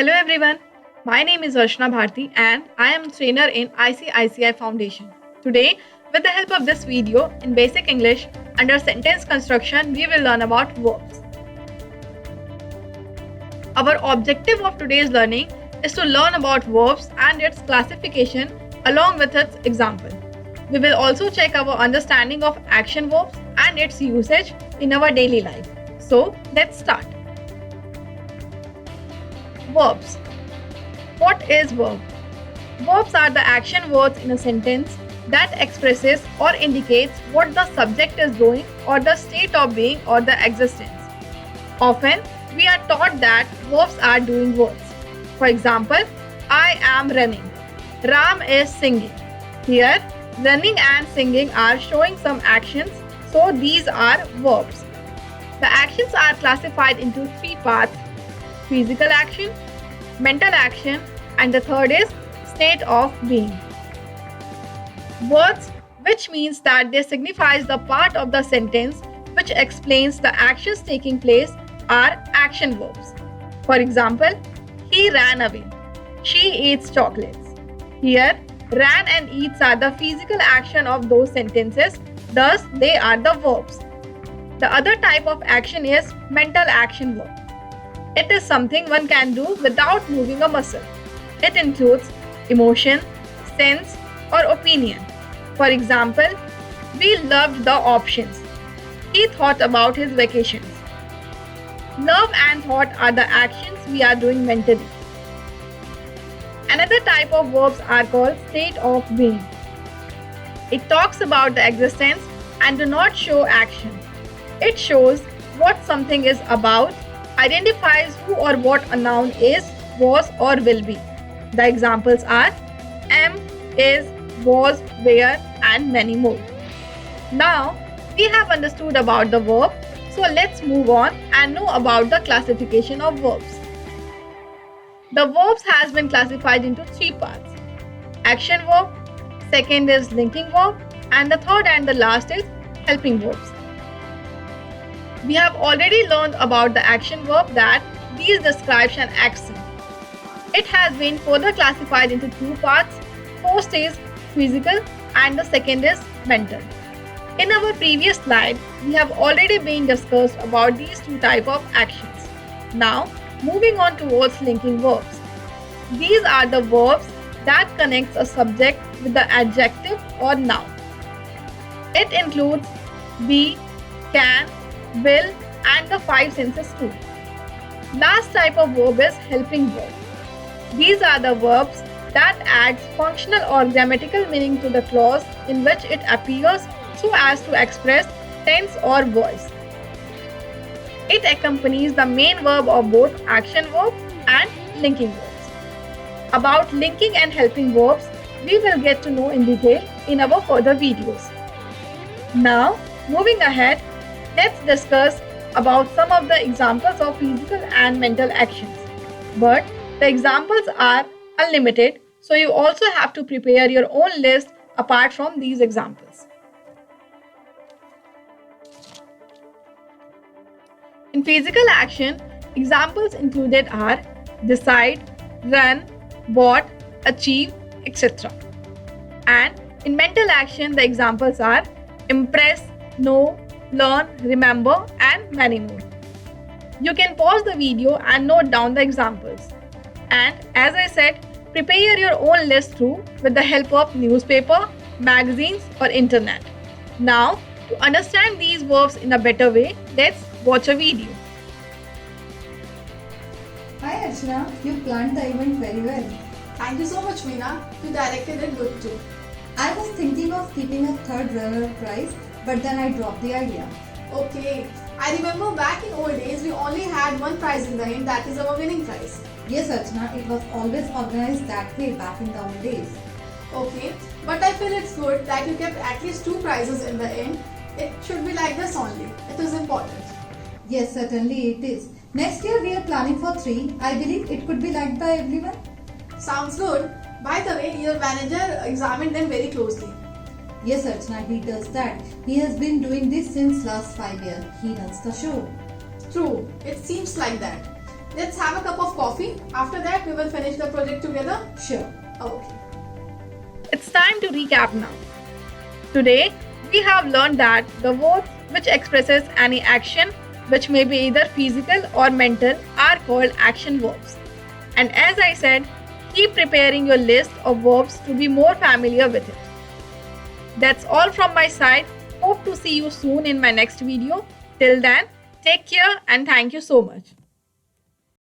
Hello everyone, my name is Arshna Bharti and I am a trainer in ICICI Foundation. Today, with the help of this video in Basic English, under sentence construction, we will learn about verbs. Our objective of today's learning is to learn about verbs and its classification along with its example. We will also check our understanding of action verbs and its usage in our daily life. So, let's start. Verbs. What is verb? Verbs are the action words in a sentence that expresses or indicates what the subject is doing or the state of being or the existence. Often, we are taught that verbs are doing words. For example, I am running. Ram is singing. Here, running and singing are showing some actions, so these are verbs. The actions are classified into three parts: physical action, mental action, and the third is state of being. Words, which means that they signifies the part of the sentence which explains the actions taking place, are action verbs. For example, he ran away. She eats chocolates. Here, ran and eats are the physical action of those sentences, thus they are the verbs. The other type of action is mental action verb. It is something one can do without moving a muscle. It includes emotion, sense, or opinion. For example, we loved the options. He thought about his vacations. Love and thought are the actions we are doing mentally. Another type of verbs are called state of being. It talks about the existence and do not show action. It shows what something is about, identifies who or what a noun is, was, or will be. The examples are am, is, was, were, and many more. Now, we have understood about the verb, so let's move on and know about the classification of verbs. The verbs has been classified into three parts: action verb, second is linking verb, and the third and the last is helping verbs. We have already learned about the action verb that these describes an action. It has been further classified into two parts. First is physical and the second is mental. In our previous slide, we have already been discussed about these two types of actions. Now, moving on towards linking verbs. These are the verbs that connects a subject with the adjective or noun. It includes be, can, will, and the five senses too. Last type of verb is helping verb. These are the verbs that adds functional or grammatical meaning to the clause in which it appears so as to express tense or voice. It accompanies the main verb of both action verb and linking verbs. About linking and helping verbs, we will get to know in detail in our further videos. Now, moving ahead, let's discuss about some of the examples of physical and mental actions. But the examples are unlimited, so you also have to prepare your own list apart from these examples. In physical action, examples included are decide, run, bought, achieve, etc. And in mental action, the examples are impress, know, learn, remember, and many more. You can pause the video and note down the examples. And as I said, prepare your own list through with the help of newspaper, magazines, or internet. Now, to understand these verbs in a better way, let's watch a video. Hi Archana, you planned the event very well. Thank you so much, Meena. You directed it good too. I was thinking of keeping a third runner prize, but then I dropped the idea. Okay. I remember back in old days, we only had one prize in the end, that is our winning prize. Yes Archana, it was always organized that way back in the old days. Okay. But I feel it's good that you kept at least two prizes in the end. It should be like this only. It is important. Yes, certainly it is. Next year we are planning for 3. I believe it could be liked by everyone. Sounds good. By the way, your manager examined them very closely. Yes Archana, he does that. He has been doing this since last 5 years. He runs the show. True. It seems like that. Let's have a cup of coffee. After that, we will finish the project together. Sure. Okay. It's time to recap now. Today, we have learned that the verbs which expresses any action, which may be either physical or mental, are called action verbs. And as I said, keep preparing your list of verbs to be more familiar with it. That's all from my side. Hope to see you soon in my next video. Till then, take care and thank you so much.